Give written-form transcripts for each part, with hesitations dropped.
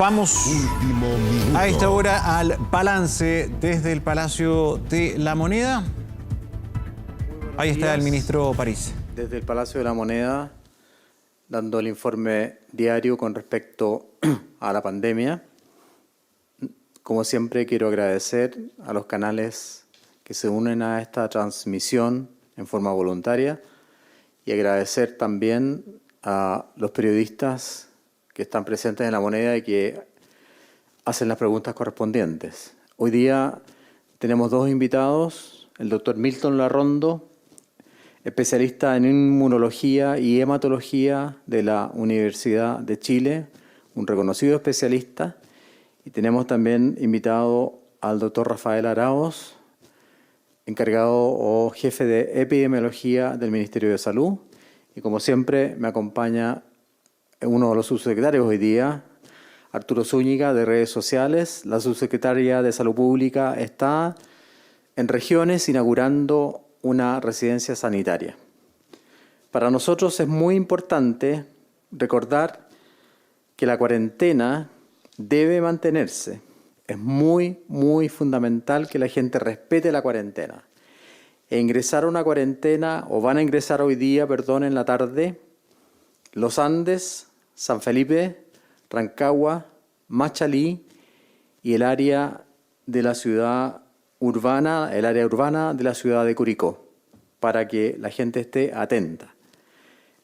Vamos a esta hora al balance desde el Palacio de la Moneda. Ahí está el ministro París. Desde el Palacio de la Moneda, dando el informe diario con respecto a la pandemia. Como siempre, quiero agradecer a los canales que se unen a esta transmisión en forma voluntaria y agradecer también a los periodistas que están presentes en la Moneda y que hacen las preguntas correspondientes. Hoy día tenemos dos invitados, el doctor Milton Larrondo, especialista en inmunología y hematología de la Universidad de Chile, un reconocido especialista, y tenemos también invitado al doctor Rafael Araoz, encargado o jefe de epidemiología del Ministerio de Salud, y como siempre me acompaña uno de los subsecretarios hoy día, Arturo Zúñiga, de redes sociales. La subsecretaria de Salud Pública está en regiones inaugurando una residencia sanitaria. Para nosotros es muy importante recordar que la cuarentena debe mantenerse. Es muy fundamental que la gente respete la cuarentena. Ingresar a una cuarentena, o van a ingresar hoy día, en la tarde, Los Andes, San Felipe, Rancagua, Machalí y el área de la ciudad urbana, el área urbana de la ciudad de Curicó, para que la gente esté atenta.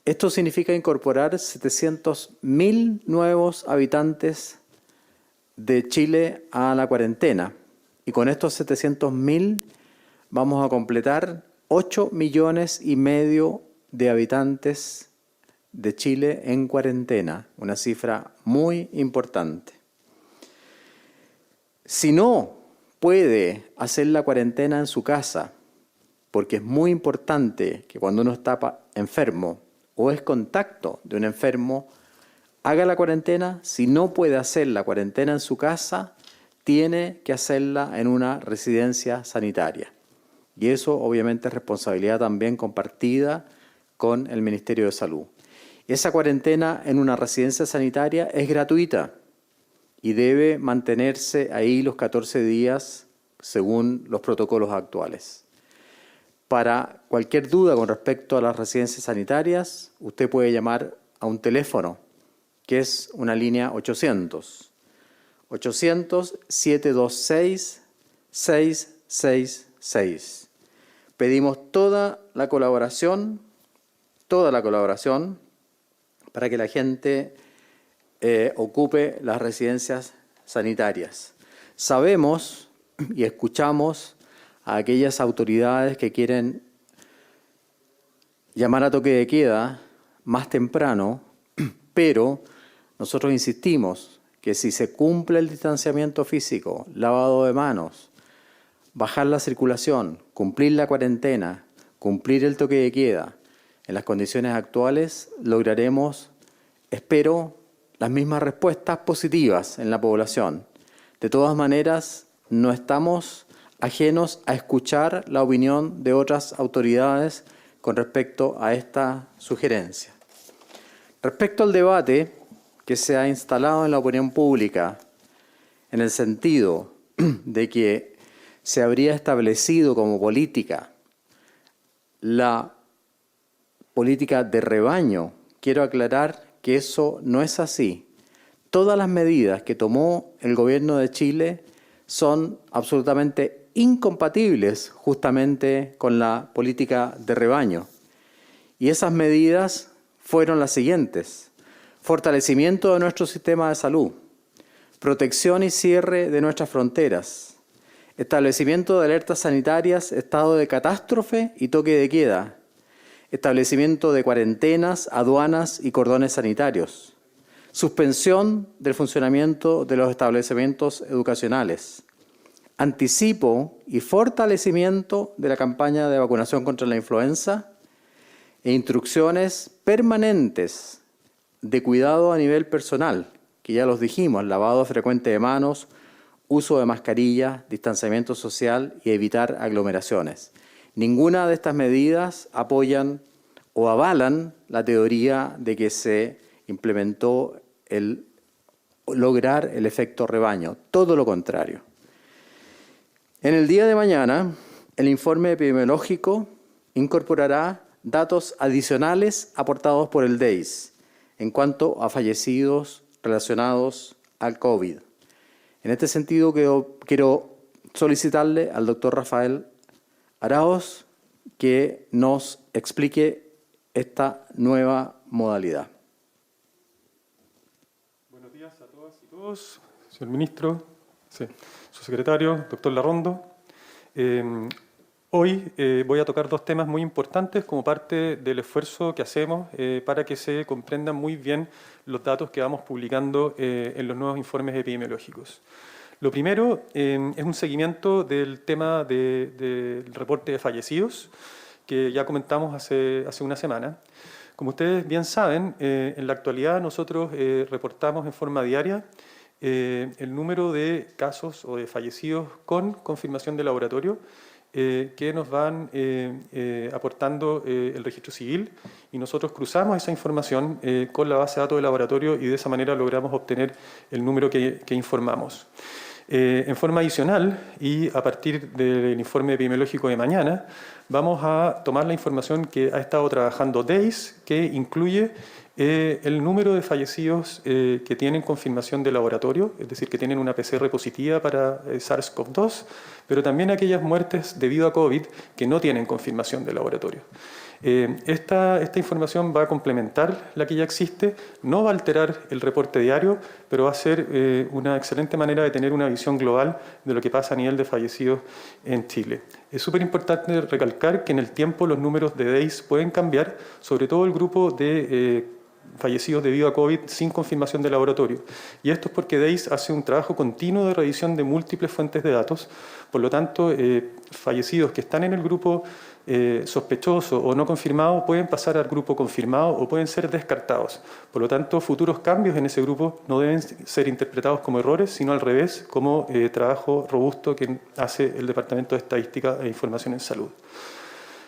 Esto significa incorporar 700.000 nuevos habitantes de Chile a la cuarentena. Y con estos 700.000 vamos a completar 8,5 millones de habitantes de Chile en cuarentena, una cifra muy importante. Si no puede hacer la cuarentena en su casa, porque es muy importante que cuando uno está enfermo o es contacto de un enfermo, haga la cuarentena. Si no puede hacer la cuarentena en su casa, tiene que hacerla en una residencia sanitaria. Y eso obviamente es responsabilidad también compartida con el Ministerio de Salud. Esa cuarentena en una residencia sanitaria es gratuita y debe mantenerse ahí los 14 días según los protocolos actuales. Para cualquier duda con respecto a las residencias sanitarias, usted puede llamar a un teléfono, que es una línea 800-726-666. Pedimos toda la colaboración para que la gente ocupe las residencias sanitarias. Sabemos y escuchamos a aquellas autoridades que quieren llamar a toque de queda más temprano, pero nosotros insistimos que si se cumple el distanciamiento físico, lavado de manos, bajar la circulación, cumplir la cuarentena, cumplir el toque de queda, en las condiciones actuales lograremos, espero, las mismas respuestas positivas en la población. De todas maneras, no estamos ajenos a escuchar la opinión de otras autoridades con respecto a esta sugerencia. Respecto al debate que se ha instalado en la opinión pública, en el sentido de que se habría establecido como política la política de rebaño, quiero aclarar que eso no es así. Todas las medidas que tomó el gobierno de Chile son absolutamente incompatibles justamente con la política de rebaño. Y esas medidas fueron las siguientes: fortalecimiento de nuestro sistema de salud, protección y cierre de nuestras fronteras, establecimiento de alertas sanitarias, estado de catástrofe y toque de queda, establecimiento de cuarentenas, aduanas y cordones sanitarios, suspensión del funcionamiento de los establecimientos educacionales, anticipo y fortalecimiento de la campaña de vacunación contra la influenza e instrucciones permanentes de cuidado a nivel personal, que ya los dijimos: lavado frecuente de manos, uso de mascarilla, distanciamiento social y evitar aglomeraciones. Ninguna de estas medidas apoyan o avalan la teoría de que se implementó el lograr el efecto rebaño, todo lo contrario. En el día de mañana, el informe epidemiológico incorporará datos adicionales aportados por el DEIS en cuanto a fallecidos relacionados al COVID. En este sentido, quiero solicitarle al doctor Rafael Araoz que nos explique esta nueva modalidad. Buenos días a todas y todos, señor ministro, su secretario, doctor Larrondo. Hoy voy a tocar dos temas muy importantes como parte del esfuerzo que hacemos para que se comprendan muy bien los datos que vamos publicando en los nuevos informes epidemiológicos. Lo primero es un seguimiento del tema del reporte de fallecidos que ya comentamos hace una semana. Como ustedes bien saben, en la actualidad nosotros reportamos en forma diaria el número de casos o de fallecidos con confirmación de laboratorio que nos van aportando el registro civil, y nosotros cruzamos esa información con la base de datos del laboratorio y de esa manera logramos obtener el número que informamos. En forma adicional, y a partir del informe epidemiológico de mañana, vamos a tomar la información que ha estado trabajando DEIS, que incluye el número de fallecidos que tienen confirmación de laboratorio, es decir, que tienen una PCR positiva para SARS-CoV-2, pero también aquellas muertes debido a COVID que no tienen confirmación de laboratorio. Esta información va a complementar la que ya existe, no va a alterar el reporte diario, pero va a ser una excelente manera de tener una visión global de lo que pasa a nivel de fallecidos en Chile. Es súper importante recalcar que en el tiempo los números de DEIS pueden cambiar, sobre todo el grupo de fallecidos debido a COVID sin confirmación de laboratorio. Y esto es porque DEIS hace un trabajo continuo de revisión de múltiples fuentes de datos. Por lo tanto, fallecidos que están en el grupo sospechoso o no confirmado pueden pasar al grupo confirmado o pueden ser descartados. Por lo tanto, futuros cambios en ese grupo no deben ser interpretados como errores, sino al revés, como trabajo robusto que hace el Departamento de Estadística e Información en Salud.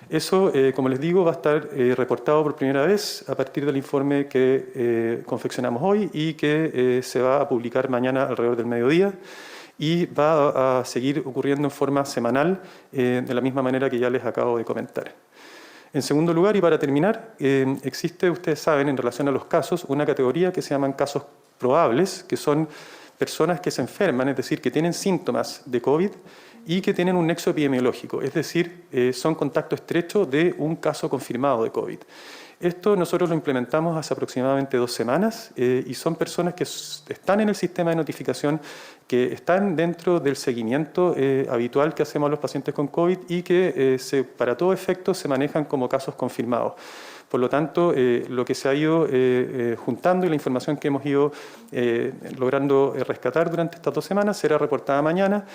Eso, como les digo, va a estar reportado por primera vez a partir del informe que confeccionamos hoy y que se va a publicar mañana alrededor del mediodía, y va a seguir ocurriendo en forma semanal de la misma manera que ya les acabo de comentar. En segundo lugar, y para terminar, existe, ustedes saben, en relación a los casos, una categoría que se llaman casos probables, que son personas que se enferman, es decir, que tienen síntomas de COVID y que tienen un nexo epidemiológico, es decir, son contacto estrecho de un caso confirmado de COVID. Esto nosotros lo implementamos hace aproximadamente 2 semanas y son personas que están en el sistema de notificación, que están dentro del seguimiento habitual que hacemos a los pacientes con COVID y que para todo efecto se manejan como casos confirmados. Por lo tanto, lo que se ha ido juntando y la información que hemos ido logrando rescatar durante estas 2 semanas será reportada mañana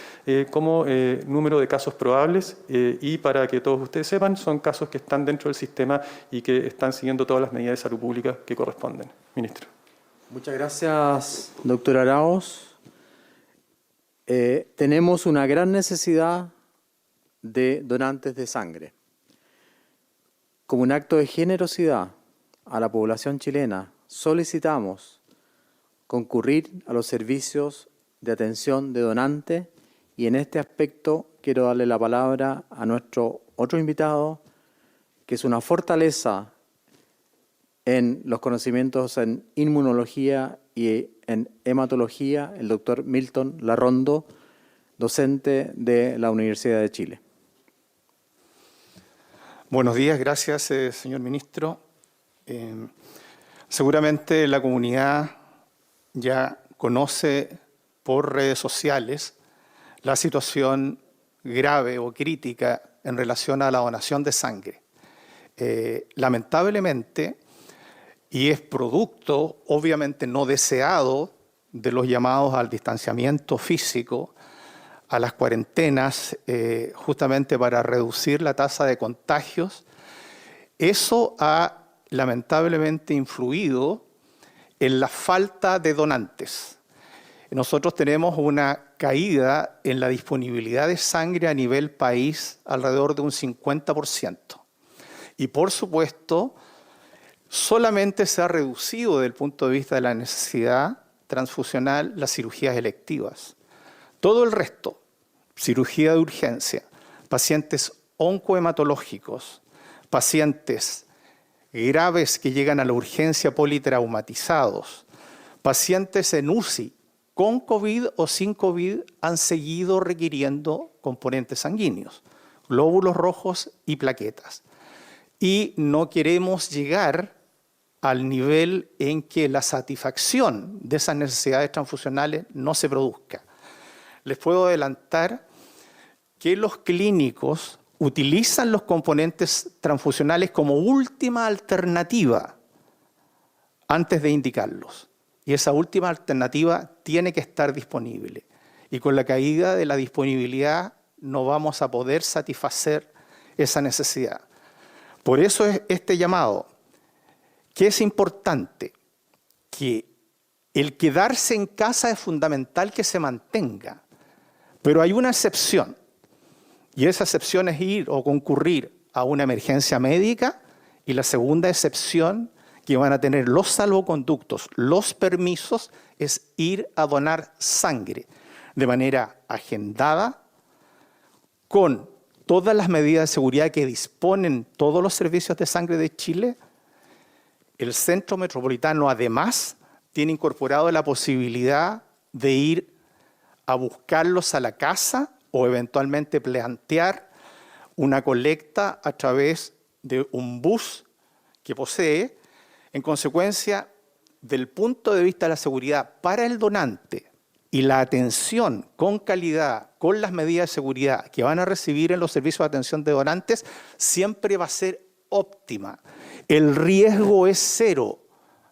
como número de casos probables y, para que todos ustedes sepan, son casos que están dentro del sistema y que están siguiendo todas las medidas de salud pública que corresponden. Ministro. Muchas gracias, doctor Araoz. Tenemos una gran necesidad de donantes de sangre. Como un acto de generosidad a la población chilena, solicitamos concurrir a los servicios de atención de donante, y en este aspecto quiero darle la palabra a nuestro otro invitado, que es una fortaleza en los conocimientos en inmunología y en hematología, el doctor Milton Larrondo, docente de la Universidad de Chile. Buenos días, gracias, señor ministro. Seguramente la comunidad ya conoce por redes sociales la situación grave o crítica en relación a la donación de sangre. Lamentablemente, y es producto obviamente no deseado de los llamados al distanciamiento físico, a las cuarentenas, justamente para reducir la tasa de contagios, eso ha lamentablemente influido en la falta de donantes. Nosotros tenemos una caída en la disponibilidad de sangre a nivel país alrededor de un 50%. Y por supuesto, solamente se ha reducido desde el punto de vista de la necesidad transfusional las cirugías electivas. Todo el resto, cirugía de urgencia, pacientes oncohematológicos, pacientes graves que llegan a la urgencia politraumatizados, pacientes en UCI con COVID o sin COVID han seguido requiriendo componentes sanguíneos, glóbulos rojos y plaquetas. Y no queremos llegar al nivel en que la satisfacción de esas necesidades transfusionales no se produzca. Les puedo adelantar que los clínicos utilizan los componentes transfusionales como última alternativa antes de indicarlos. Y esa última alternativa tiene que estar disponible. Y con la caída de la disponibilidad no vamos a poder satisfacer esa necesidad. Por eso es este llamado, que es importante que el quedarse en casa es fundamental que se mantenga. Pero hay una excepción. Y esa excepción es ir o concurrir a una emergencia médica, y la segunda excepción que van a tener los salvoconductos, los permisos, es ir a donar sangre de manera agendada, con todas las medidas de seguridad que disponen todos los servicios de sangre de Chile. El Centro Metropolitano además tiene incorporado la posibilidad de ir a buscarlos a la casa o eventualmente plantear una colecta a través de un bus que posee. En consecuencia, del punto de vista de la seguridad para el donante y la atención con calidad, con las medidas de seguridad que van a recibir en los servicios de atención de donantes, siempre va a ser óptima. El riesgo es cero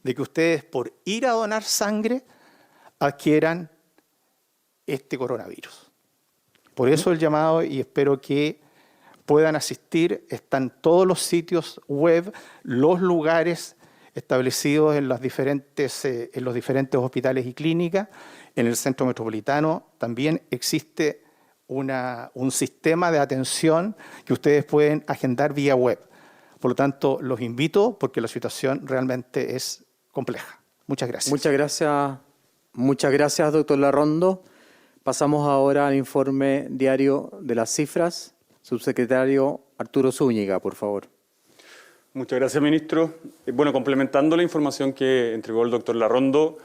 de que ustedes, por ir a donar sangre, adquieran este coronavirus. Por eso el llamado, y espero que puedan asistir. Están todos los sitios web, los lugares establecidos en los diferentes hospitales y clínicas. En el Centro Metropolitano también existe un sistema de atención que ustedes pueden agendar vía web. Por lo tanto, los invito porque la situación realmente es compleja. Muchas gracias. Muchas gracias, doctor Larrondo. Pasamos ahora al informe diario de las cifras. Subsecretario Arturo Zúñiga, por favor. Muchas gracias, ministro. Bueno, complementando la información que entregó el doctor Larrondo,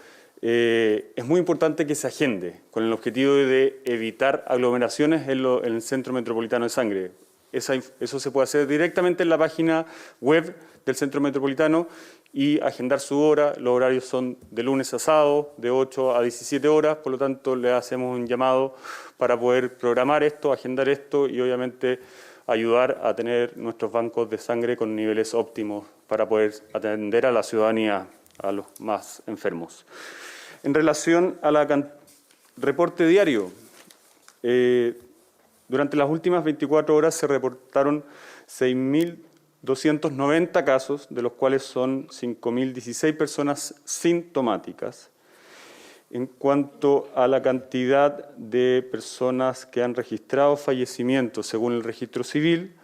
es muy importante que se agende con el objetivo de evitar aglomeraciones en el Centro Metropolitano de Sangre. Eso se puede hacer directamente en la página web del Centro Metropolitano y agendar su hora. Los horarios son de lunes a sábado, de 8 a 17 horas, por lo tanto le hacemos un llamado para poder programar esto, agendar esto y obviamente ayudar a tener nuestros bancos de sangre con niveles óptimos para poder atender a la ciudadanía, a los más enfermos. En relación al reporte diario, durante las últimas 24 horas se reportaron 6.290 casos, de los cuales son 5.016 personas sintomáticas. En cuanto a la cantidad de personas que han registrado fallecimientos según el registro civil,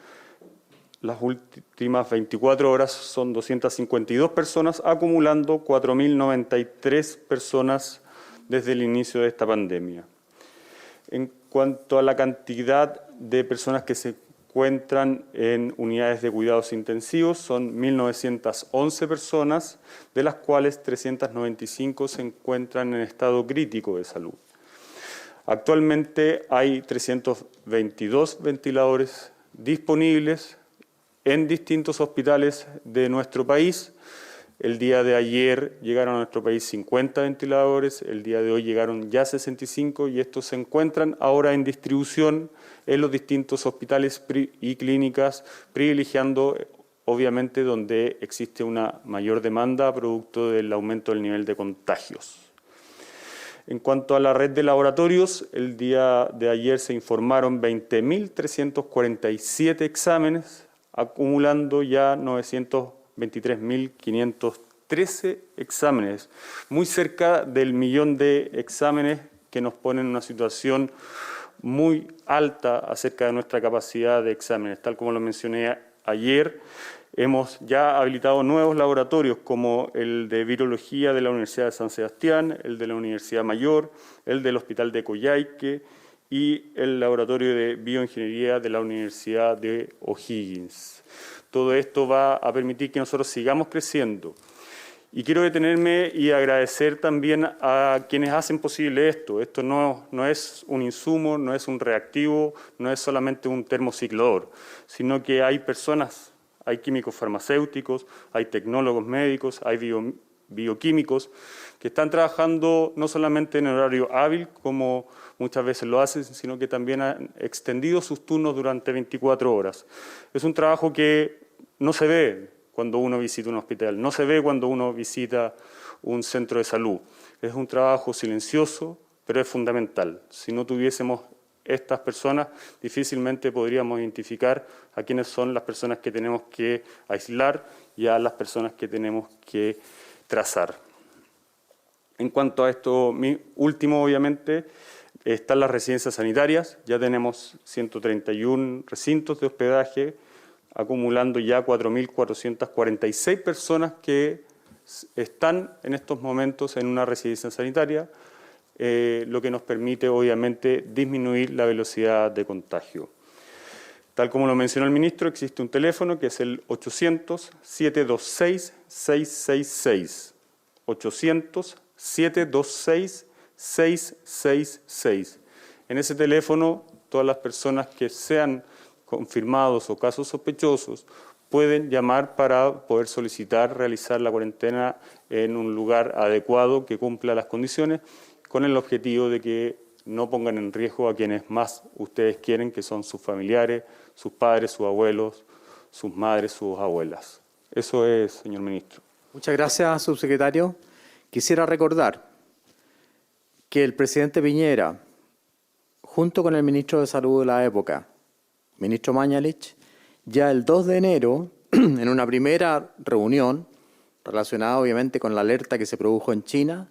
las últimas 24 horas son 252 personas, acumulando 4.093 personas desde el inicio de esta pandemia. En cuanto a la cantidad de personas que se encuentran en unidades de cuidados intensivos, son 1.911 personas, de las cuales 395 se encuentran en estado crítico de salud. Actualmente hay 322 ventiladores disponibles en distintos hospitales de nuestro país. El día de ayer llegaron a nuestro país 50 ventiladores, el día de hoy llegaron ya 65 y estos se encuentran ahora en distribución en los distintos hospitales y clínicas, privilegiando obviamente donde existe una mayor demanda producto del aumento del nivel de contagios. En cuanto a la red de laboratorios, el día de ayer se informaron 20.347 exámenes, acumulando ya 923.513 exámenes, muy cerca del 1.000.000 de exámenes que nos ponen en una situación muy alta acerca de nuestra capacidad de exámenes. Tal como lo mencioné ayer, Hemos ya habilitado nuevos laboratorios como el de virología de la Universidad de San Sebastián, el de la Universidad Mayor, el del Hospital de Coyhaique y el laboratorio de bioingeniería de la Universidad de O'Higgins. Todo esto va a permitir que nosotros sigamos creciendo. Y quiero detenerme y agradecer también a quienes hacen posible esto. Esto no es un insumo, no es un reactivo, no es solamente un termociclador, sino que hay personas, hay químicos farmacéuticos, hay tecnólogos médicos, hay bioquímicos que están trabajando no solamente en horario hábil, como muchas veces lo hacen, sino que también han extendido sus turnos durante 24 horas. Es un trabajo que no se ve cuando uno visita un hospital, no se ve cuando uno visita un centro de salud. Es un trabajo silencioso, pero es fundamental. Si no tuviésemos estas personas, difícilmente podríamos identificar a quiénes son las personas que tenemos que aislar y a las personas que tenemos que trazar. En cuanto a esto mi último, obviamente, están las residencias sanitarias. Ya tenemos 131 recintos de hospedaje, acumulando ya 4.446 personas que están en estos momentos en una residencia sanitaria, lo que nos permite obviamente disminuir la velocidad de contagio. Tal como lo mencionó el ministro, existe un teléfono que es el 800-726-666. 800-726-666. En ese teléfono, todas las personas que sean confirmados o casos sospechosos pueden llamar para poder solicitar realizar la cuarentena en un lugar adecuado que cumpla las condiciones, con el objetivo de que no pongan en riesgo a quienes más ustedes quieren, que son sus familiares, sus padres, sus abuelos, sus madres, sus abuelas. Eso es, señor ministro. Muchas gracias, subsecretario. Quisiera recordar que el presidente Piñera, junto con el ministro de Salud de la época, ministro Mañalich, ya el 2 de enero, en una primera reunión, relacionada obviamente con la alerta que se produjo en China,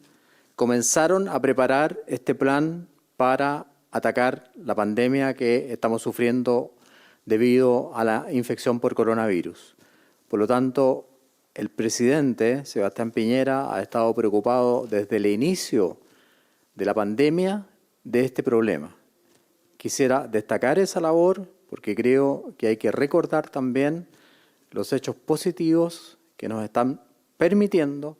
comenzaron a preparar este plan para atacar la pandemia que estamos sufriendo debido a la infección por coronavirus. Por lo tanto, el presidente Sebastián Piñera ha estado preocupado desde el inicio de la pandemia de este problema. Quisiera destacar esa labor porque creo que hay que recordar también los hechos positivos que nos están permitiendo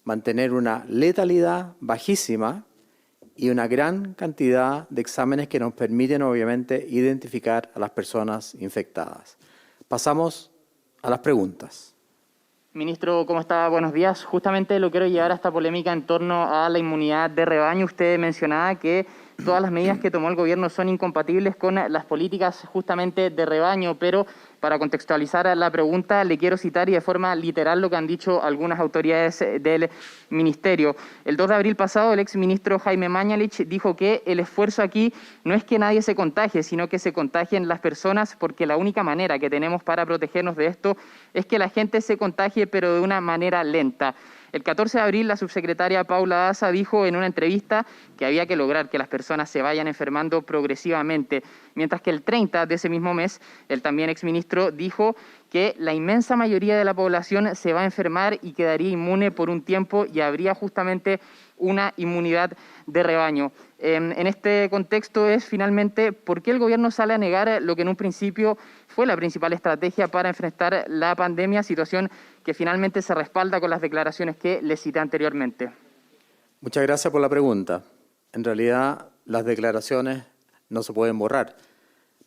mantener una letalidad bajísima y una gran cantidad de exámenes que nos permiten obviamente identificar a las personas infectadas. Pasamos a las preguntas. Ministro, ¿cómo está? Buenos días. Justamente lo quiero llevar a esta polémica en torno a la inmunidad de rebaño. Usted mencionaba que todas las medidas que tomó el gobierno son incompatibles con las políticas justamente de rebaño, pero para contextualizar la pregunta le quiero citar y de forma literal lo que han dicho algunas autoridades del ministerio. El 2 de abril pasado el exministro Jaime Mañalich dijo que el esfuerzo aquí no es que nadie se contagie, sino que se contagien las personas, porque la única manera que tenemos para protegernos de esto es que la gente se contagie, pero de una manera lenta. El 14 de abril, la subsecretaria Paula Daza dijo en una entrevista que había que lograr que las personas se vayan enfermando progresivamente, mientras que el 30 de ese mismo mes, el también exministro dijo que la inmensa mayoría de la población se va a enfermar y quedaría inmune por un tiempo y habría justamente una inmunidad de rebaño. En este contexto es finalmente por qué el gobierno sale a negar lo que en un principio fue la principal estrategia para enfrentar la pandemia, situación que finalmente se respalda con las declaraciones que les cité anteriormente. Muchas gracias por la pregunta. En realidad las declaraciones no se pueden borrar,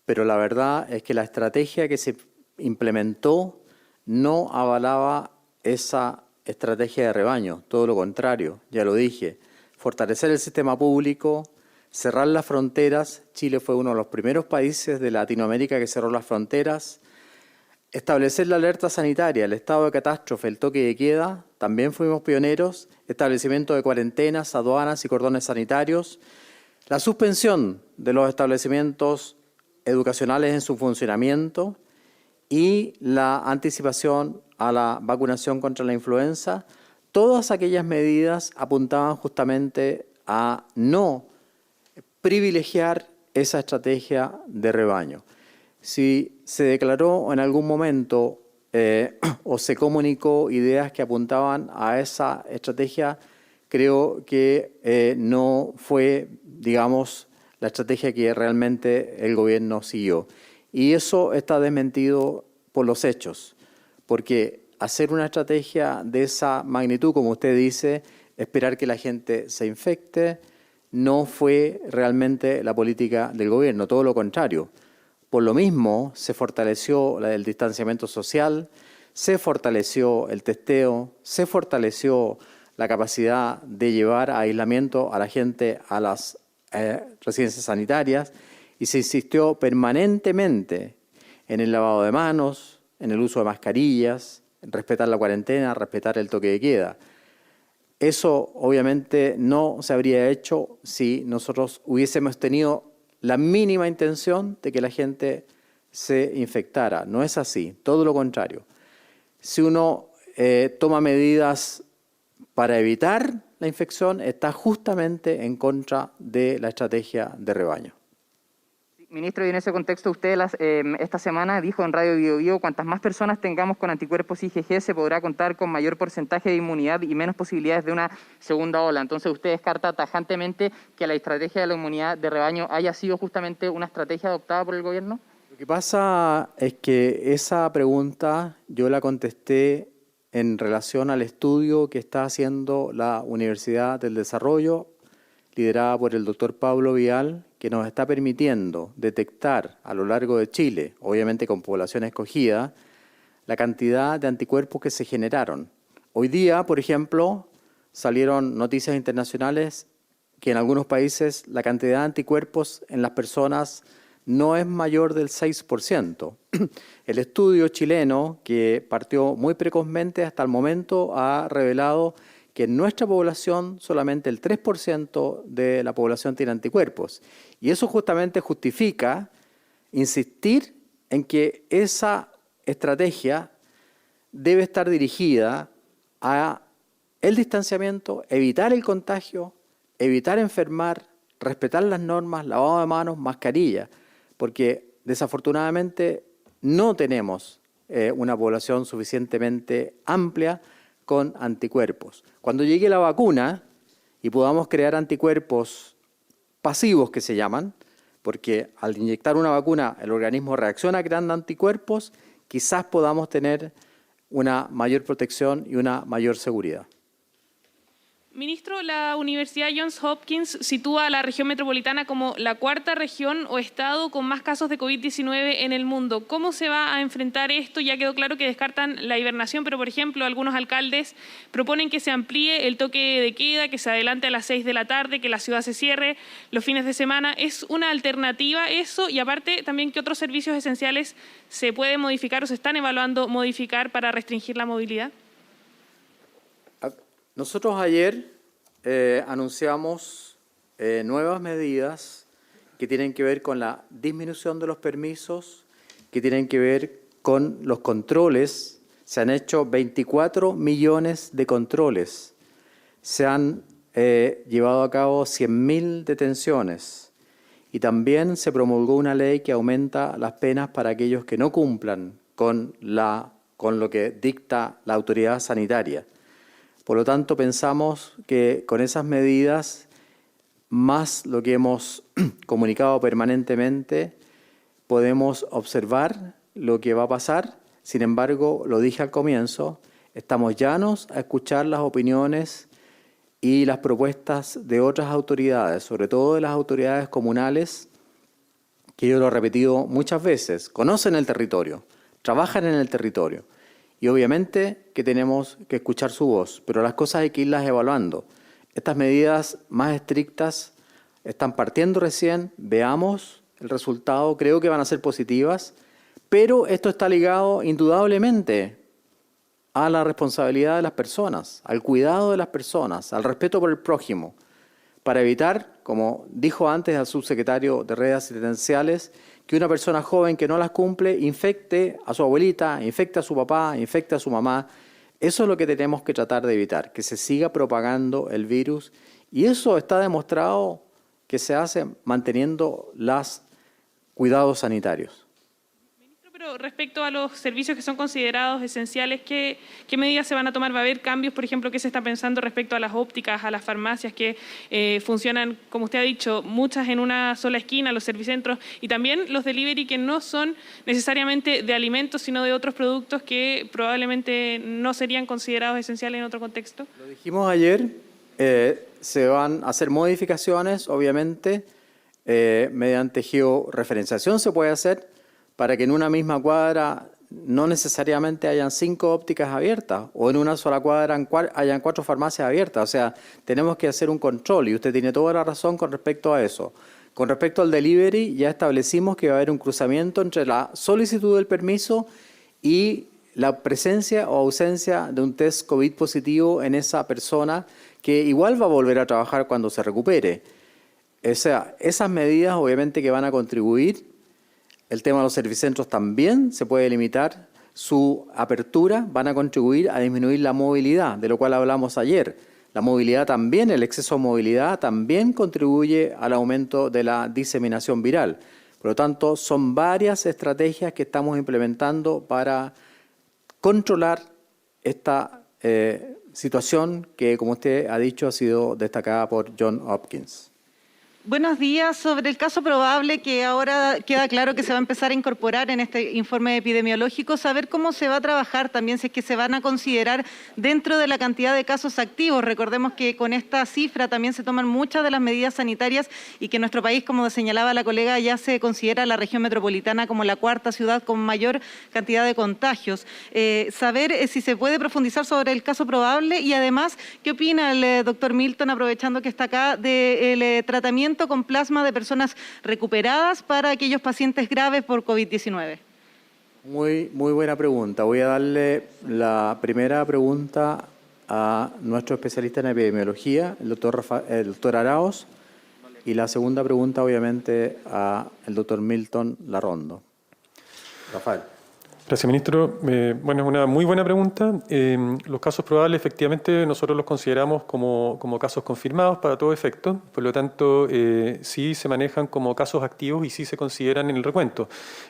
pero la verdad es que la estrategia que se implementó no avalaba esa estrategia de rebaño, todo lo contrario, ya lo dije, fortalecer el sistema público, cerrar las fronteras. Chile fue uno de los primeros países de Latinoamérica que cerró las fronteras. Establecer la alerta sanitaria, el estado de catástrofe, el toque de queda, también fuimos pioneros. Establecimiento de cuarentenas, aduanas y cordones sanitarios. La suspensión de los establecimientos educacionales en su funcionamiento y la anticipación a la vacunación contra la influenza. Todas aquellas medidas apuntaban justamente a no privilegiar esa estrategia de rebaño. Si se declaró en algún momento o se comunicó ideas que apuntaban a esa estrategia, creo que no fue, digamos, la estrategia que realmente el gobierno siguió. Y eso está desmentido por los hechos, porque hacer una estrategia de esa magnitud, como usted dice, esperar que la gente se infecte, no fue realmente la política del gobierno, todo lo contrario. Por lo mismo, se fortaleció el distanciamiento social, se fortaleció el testeo, se fortaleció la capacidad de llevar a aislamiento a la gente a las residencias sanitarias y se insistió permanentemente en el lavado de manos, en el uso de mascarillas, en respetar la cuarentena, respetar el toque de queda. Eso obviamente no se habría hecho si nosotros hubiésemos tenido la mínima intención de que la gente se infectara. No es así, todo lo contrario. Si uno toma medidas para evitar la infección, está justamente en contra de la estrategia de rebaño. Ministro, y en ese contexto usted esta semana dijo en Radio Bio Bio, cuantas más personas tengamos con anticuerpos IgG se podrá contar con mayor porcentaje de inmunidad y menos posibilidades de una segunda ola. Entonces usted descarta tajantemente que la estrategia de la inmunidad de rebaño haya sido justamente una estrategia adoptada por el gobierno. Lo que pasa es que esa pregunta yo la contesté en relación al estudio que está haciendo la Universidad del Desarrollo, liderada por el doctor Pablo Vial, que nos está permitiendo detectar a lo largo de Chile, obviamente con población escogida, la cantidad de anticuerpos que se generaron. Hoy día, por ejemplo, salieron noticias internacionales que en algunos países la cantidad de anticuerpos en las personas no es mayor del 6%. El estudio chileno, que partió muy precozmente hasta el momento, ha revelado que en nuestra población solamente el 3% de la población tiene anticuerpos. Y eso justamente justifica insistir en que esa estrategia debe estar dirigida a el distanciamiento, evitar el contagio, evitar enfermar, respetar las normas, lavado de manos, mascarilla, porque desafortunadamente no tenemos una población suficientemente amplia con anticuerpos. Cuando llegue la vacuna y podamos crear anticuerpos pasivos que se llaman, porque al inyectar una vacuna el organismo reacciona creando anticuerpos, quizás podamos tener una mayor protección y una mayor seguridad. Ministro, la Universidad Johns Hopkins sitúa a la región metropolitana como la cuarta región o estado con más casos de COVID-19 en el mundo. ¿Cómo se va a enfrentar esto? Ya quedó claro que descartan la hibernación, pero, por ejemplo, algunos alcaldes proponen que se amplíe el toque de queda, que se adelante a las 6 de la tarde, que la ciudad se cierre los fines de semana. ¿Es una alternativa eso? Y aparte, también, ¿qué otros servicios esenciales se pueden modificar o se están evaluando modificar para restringir la movilidad? Nosotros ayer anunciamos nuevas medidas que tienen que ver con la disminución de los permisos, que tienen que ver con los controles. Se han hecho 24 millones de controles. Se han llevado a cabo 100.000 detenciones. Y también se promulgó una ley que aumenta las penas para aquellos que no cumplan con lo que dicta la autoridad sanitaria. Por lo tanto, pensamos que con esas medidas, más lo que hemos comunicado permanentemente, podemos observar lo que va a pasar. Sin embargo, lo dije al comienzo, estamos llanos a escuchar las opiniones y las propuestas de otras autoridades, sobre todo de las autoridades comunales, que yo lo he repetido muchas veces, conocen el territorio, trabajan en el territorio. Y obviamente que tenemos que escuchar su voz, pero las cosas hay que irlas evaluando. Estas medidas más estrictas están partiendo recién, veamos el resultado, creo que van a ser positivas, pero esto está ligado indudablemente a la responsabilidad de las personas, al cuidado de las personas, al respeto por el prójimo, para evitar, como dijo antes el subsecretario de Redes Asistenciales, que una persona joven que no las cumple infecte a su abuelita, infecte a su papá, infecte a su mamá. Eso es lo que tenemos que tratar de evitar, que se siga propagando el virus. Y eso está demostrado que se hace manteniendo los cuidados sanitarios. Pero respecto a los servicios que son considerados esenciales, ¿qué medidas se van a tomar? ¿Va a haber cambios, por ejemplo, qué se está pensando respecto a las ópticas, a las farmacias que funcionan, como usted ha dicho, muchas en una sola esquina, los servicentros, y también los delivery que no son necesariamente de alimentos, sino de otros productos que probablemente no serían considerados esenciales en otro contexto? Lo dijimos ayer, se van a hacer modificaciones, obviamente, mediante georreferenciación se puede hacer, para que en una misma cuadra no necesariamente hayan 5 ópticas abiertas o en una sola cuadra hayan 4 farmacias abiertas. O sea, tenemos que hacer un control y usted tiene toda la razón con respecto a eso. Con respecto al delivery, ya establecimos que va a haber un cruzamiento entre la solicitud del permiso y la presencia o ausencia de un test COVID positivo en esa persona que igual va a volver a trabajar cuando se recupere. O sea, esas medidas obviamente que van a contribuir. El tema de los servicentros también se puede limitar su apertura, van a contribuir a disminuir la movilidad, de lo cual hablamos ayer. La movilidad también, el exceso de movilidad también contribuye al aumento de la diseminación viral. Por lo tanto, son varias estrategias que estamos implementando para controlar esta situación que, como usted ha dicho, ha sido destacada por Johns Hopkins. Buenos días. Sobre el caso probable que ahora queda claro que se va a empezar a incorporar en este informe epidemiológico, saber cómo se va a trabajar también, si es que se van a considerar dentro de la cantidad de casos activos. Recordemos que con esta cifra también se toman muchas de las medidas sanitarias y que nuestro país, como señalaba la colega, ya se considera la región metropolitana como la 4ª ciudad con mayor cantidad de contagios. Saber si se puede profundizar sobre el caso probable y además, ¿qué opina el doctor Milton, aprovechando que está acá, del tratamiento con plasma de personas recuperadas para aquellos pacientes graves por COVID-19? Muy buena pregunta. Voy a darle la primera pregunta a nuestro especialista en epidemiología, el doctor Arauz, y la segunda pregunta, obviamente, al doctor Milton Larrondo. Rafael. Gracias, ministro. Bueno, es una muy buena pregunta. Los casos probables, efectivamente, nosotros los consideramos como casos confirmados para todo efecto. Por lo tanto, sí se manejan como casos activos y sí se consideran en el recuento.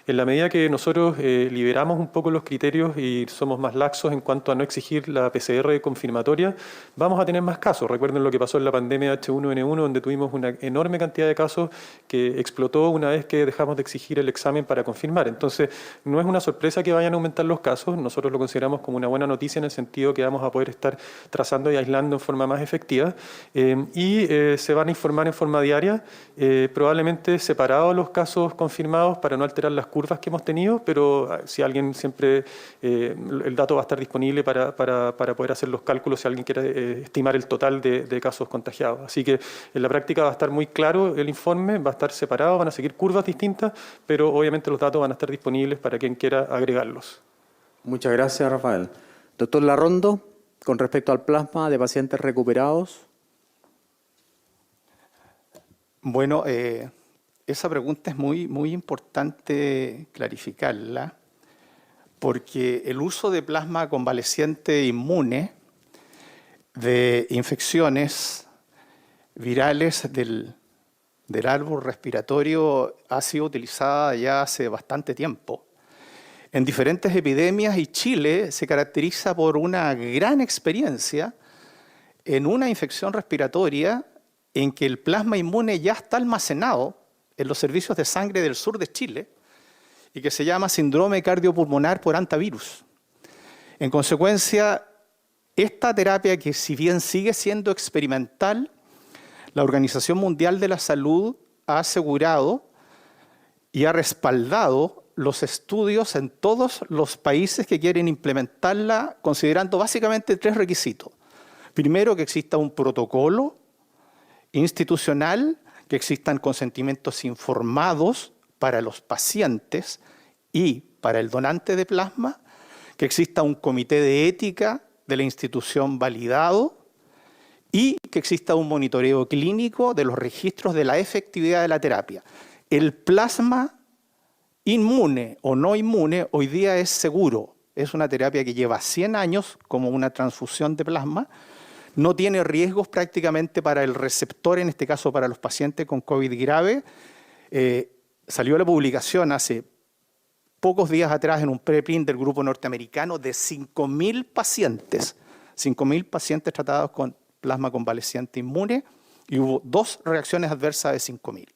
En la medida que nosotros liberamos un poco los criterios y somos más laxos en cuanto a no exigir la PCR confirmatoria, vamos a tener más casos. Recuerden lo que pasó en la pandemia H1N1, donde tuvimos una enorme cantidad de casos que explotó una vez que dejamos de exigir el examen para confirmar. Entonces, no es una sorpresa que vayan a aumentar los casos, nosotros lo consideramos como una buena noticia en el sentido que vamos a poder estar trazando y aislando en forma más efectiva se van a informar en forma diaria, probablemente separados los casos confirmados para no alterar las curvas que hemos tenido, pero si alguien siempre, el dato va a estar disponible para poder hacer los cálculos si alguien quiere estimar el total de casos contagiados. Así que en la práctica va a estar muy claro el informe, va a estar separado, van a seguir curvas distintas, pero obviamente los datos van a estar disponibles para quien quiera agregarlos. Muchas gracias, Rafael. Doctor Larrondo, con respecto al plasma de pacientes recuperados. Bueno, esa pregunta es muy importante clarificarla, porque el uso de plasma convaleciente inmune de infecciones virales del árbol respiratorio ha sido utilizada ya hace bastante tiempo en diferentes epidemias, y Chile se caracteriza por una gran experiencia en una infección respiratoria en que el plasma inmune ya está almacenado en los servicios de sangre del sur de Chile y que se llama síndrome cardiopulmonar por hantavirus. En consecuencia, esta terapia, que si bien sigue siendo experimental, la Organización Mundial de la Salud ha asegurado y ha respaldado los estudios en todos los países que quieren implementarla, considerando básicamente 3 requisitos. Primero, que exista un protocolo institucional, que existan consentimientos informados para los pacientes y para el donante de plasma, que exista un comité de ética de la institución validado y que exista un monitoreo clínico de los registros de la efectividad de la terapia. El plasma inmune o no inmune hoy día es seguro. Es una terapia que lleva 100 años como una transfusión de plasma. No tiene riesgos prácticamente para el receptor, en este caso para los pacientes con COVID grave. Salió la publicación hace pocos días atrás en un preprint del grupo norteamericano de 5.000 pacientes. 5.000 pacientes tratados con plasma convaleciente inmune y hubo 2 reacciones adversas de 5.000.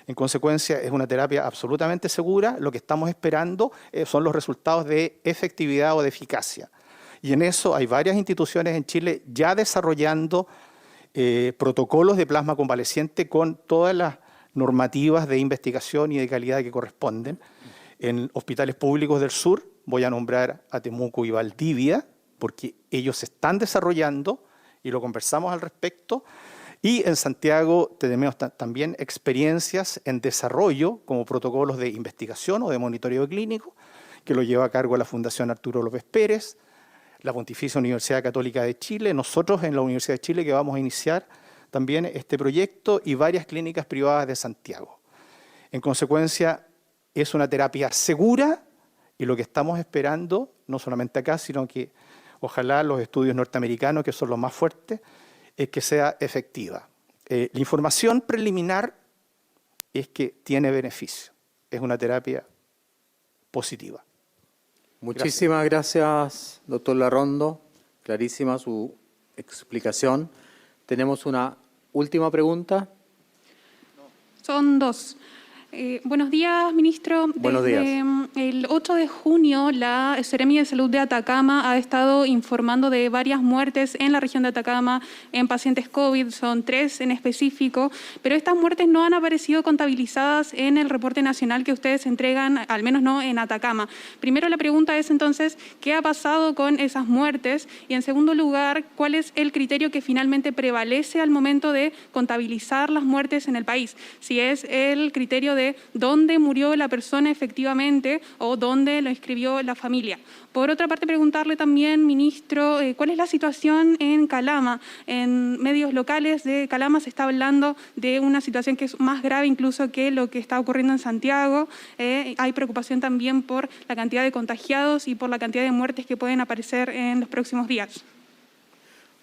En consecuencia, es una terapia absolutamente segura. Lo que estamos esperando son los resultados de efectividad o de eficacia. Y en eso hay varias instituciones en Chile ya desarrollando protocolos de plasma convaleciente con todas las normativas de investigación y de calidad que corresponden. En hospitales públicos del sur, voy a nombrar a Temuco y Valdivia, porque ellos están desarrollando y lo conversamos al respecto. Y en Santiago tenemos también experiencias en desarrollo como protocolos de investigación o de monitoreo clínico, que lo lleva a cargo la Fundación Arturo López Pérez, la Pontificia Universidad Católica de Chile, nosotros en la Universidad de Chile que vamos a iniciar también este proyecto y varias clínicas privadas de Santiago. En consecuencia, es una terapia segura y lo que estamos esperando, no solamente acá, sino que ojalá los estudios norteamericanos, que son los más fuertes, es que sea efectiva. La información preliminar es que tiene beneficio. Es una terapia positiva. Muchísimas gracias, doctor Larrondo. Clarísima su explicación. Tenemos una última pregunta. Son 2. Buenos días, ministro. Buenos días. El 8 de junio, la Seremi de Salud de Atacama ha estado informando de varias muertes en la región de Atacama en pacientes COVID, son 3 en específico, pero estas muertes no han aparecido contabilizadas en el reporte nacional que ustedes entregan, al menos no en Atacama. Primero la pregunta es entonces, ¿qué ha pasado con esas muertes? Y en segundo lugar, ¿cuál es el criterio que finalmente prevalece al momento de contabilizar las muertes en el país? Si es el criterio de dónde murió la persona efectivamente o dónde lo inscribió la familia. Por otra parte, preguntarle también, ministro, ¿cuál es la situación en Calama? En medios locales de Calama se está hablando de una situación que es más grave incluso que lo que está ocurriendo en Santiago. Hay preocupación también por la cantidad de contagiados y por la cantidad de muertes que pueden aparecer en los próximos días.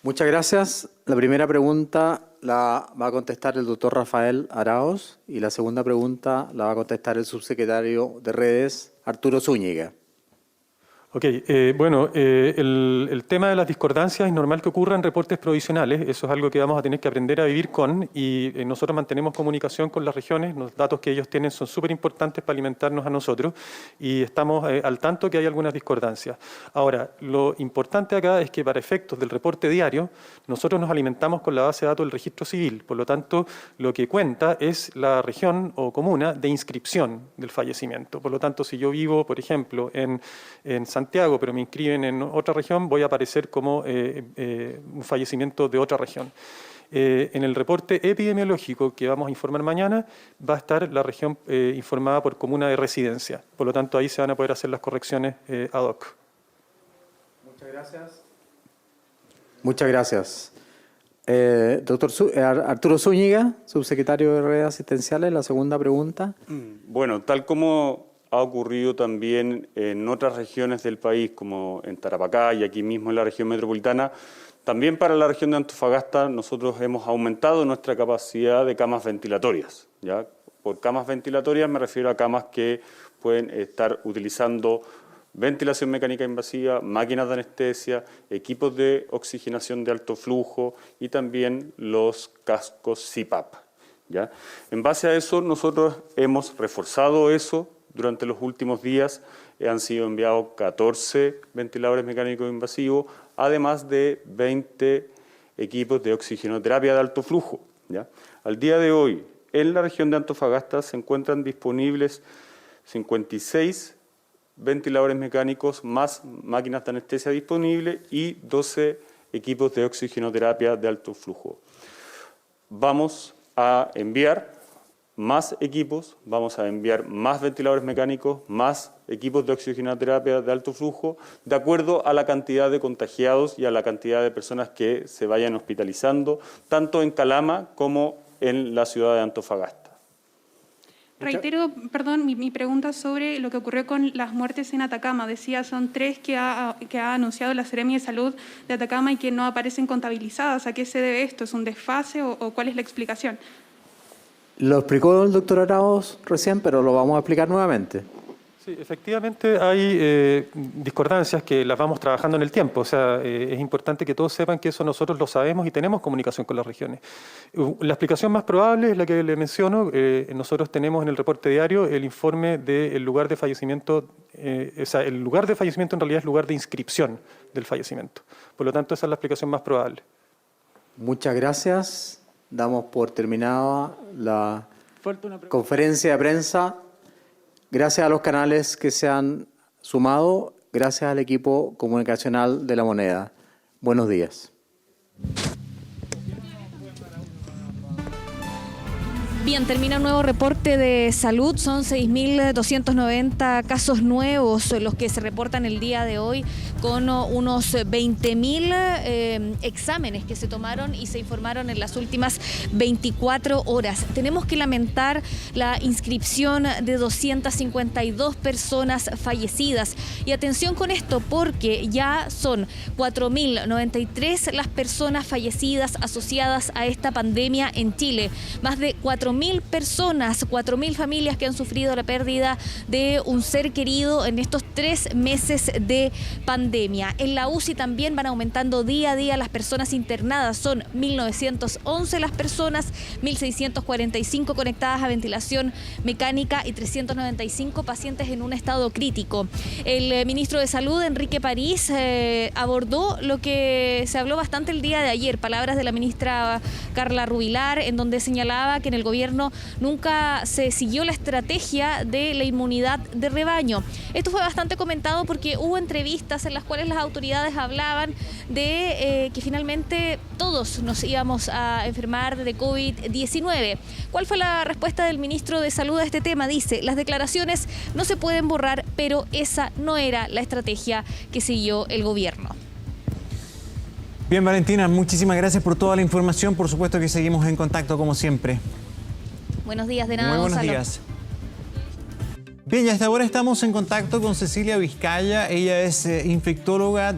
Muchas gracias. La primera pregunta la va a contestar el doctor Rafael Araoz y la segunda pregunta la va a contestar el subsecretario de Redes, Arturo Zúñiga. Ok, el tema de las discordancias es normal que ocurra en reportes provisionales, eso es algo que vamos a tener que aprender a vivir con y nosotros mantenemos comunicación con las regiones, los datos que ellos tienen son súper importantes para alimentarnos a nosotros y estamos al tanto que hay algunas discordancias. Ahora, lo importante acá es que para efectos del reporte diario, nosotros nos alimentamos con la base de datos del registro civil, por lo tanto, lo que cuenta es la región o comuna de inscripción del fallecimiento. Por lo tanto, si yo vivo, por ejemplo, en Santiago, pero me inscriben en otra región, voy a aparecer como un fallecimiento de otra región. En el reporte epidemiológico que vamos a informar mañana, va a estar la región informada por comuna de residencia. Por lo tanto, ahí se van a poder hacer las correcciones ad hoc. Muchas gracias. Muchas gracias. Doctor Arturo Zúñiga, subsecretario de Redes Asistenciales, la segunda pregunta. Bueno, tal como ha ocurrido también en otras regiones del país, como en Tarapacá y aquí mismo en la región metropolitana, también para la región de Antofagasta nosotros hemos aumentado nuestra capacidad de camas ventilatorias, ¿ya? Por camas ventilatorias me refiero a camas que pueden estar utilizando ventilación mecánica invasiva, máquinas de anestesia, equipos de oxigenación de alto flujo y también los cascos CPAP, ¿ya? En base a eso nosotros hemos reforzado eso. Durante los últimos días han sido enviados 14 ventiladores mecánicos invasivos, además de 20 equipos de oxigenoterapia de alto flujo, ¿ya? Al día de hoy, en la región de Antofagasta se encuentran disponibles 56 ventiladores mecánicos más máquinas de anestesia disponibles y 12 equipos de oxigenoterapia de alto flujo. Vamos a enviar más equipos, vamos a enviar más ventiladores mecánicos, más equipos de oxigenoterapia de alto flujo, de acuerdo a la cantidad de contagiados y a la cantidad de personas que se vayan hospitalizando, tanto en Calama como en la ciudad de Antofagasta. Reitero, perdón, mi pregunta sobre lo que ocurrió con las muertes en Atacama. Decía, son 3 que ha anunciado la Seremi de Salud de Atacama y que no aparecen contabilizadas. ¿A qué se debe esto? ¿Es un desfase o cuál es la explicación? Lo explicó el doctor Araoz recién, pero lo vamos a explicar nuevamente. Sí, efectivamente hay discordancias que las vamos trabajando en el tiempo. O sea, es importante que todos sepan que eso nosotros lo sabemos y tenemos comunicación con las regiones. La explicación más probable es la que le menciono. Nosotros tenemos en el reporte diario el informe del lugar de fallecimiento. O sea, el lugar de fallecimiento en realidad es lugar de inscripción del fallecimiento. Por lo tanto, esa es la explicación más probable. Muchas gracias. Damos por terminada la conferencia de prensa. Gracias a los canales que se han sumado, gracias al equipo comunicacional de La Moneda. Buenos días. Bien, termina un nuevo reporte de salud. Son 6.290 casos nuevos los que se reportan el día de hoy, con unos 20.000 exámenes que se tomaron y se informaron en las últimas 24 horas. Tenemos que lamentar la inscripción de 252 personas fallecidas. Y atención con esto, porque ya son 4.093 las personas fallecidas asociadas a esta pandemia en Chile. Más de 4.000 personas, 4.000 familias que han sufrido la pérdida de un ser querido en estos 3 meses de pandemia. En la UCI también van aumentando día a día las personas internadas. Son 1.911 las personas, 1.645 conectadas a ventilación mecánica y 395 pacientes en un estado crítico. El ministro de Salud, Enrique París, abordó lo que se habló bastante el día de ayer, palabras de la ministra Carla Rubilar, en donde señalaba que en el gobierno nunca se siguió la estrategia de la inmunidad de rebaño. Esto fue bastante comentado porque hubo entrevistas en las cuales las autoridades hablaban de que finalmente todos nos íbamos a enfermar de COVID-19. ¿Cuál fue la respuesta del ministro de Salud a este tema? Dice, las declaraciones no se pueden borrar, pero esa no era la estrategia que siguió el gobierno. Bien, Valentina, muchísimas gracias por toda la información. Por supuesto que seguimos en contacto como siempre. Buenos días, de nada, Muy buenos Gonzalo. días. Bien, y hasta ahora estamos en contacto con Cecilia Vizcaya. Ella es infectóloga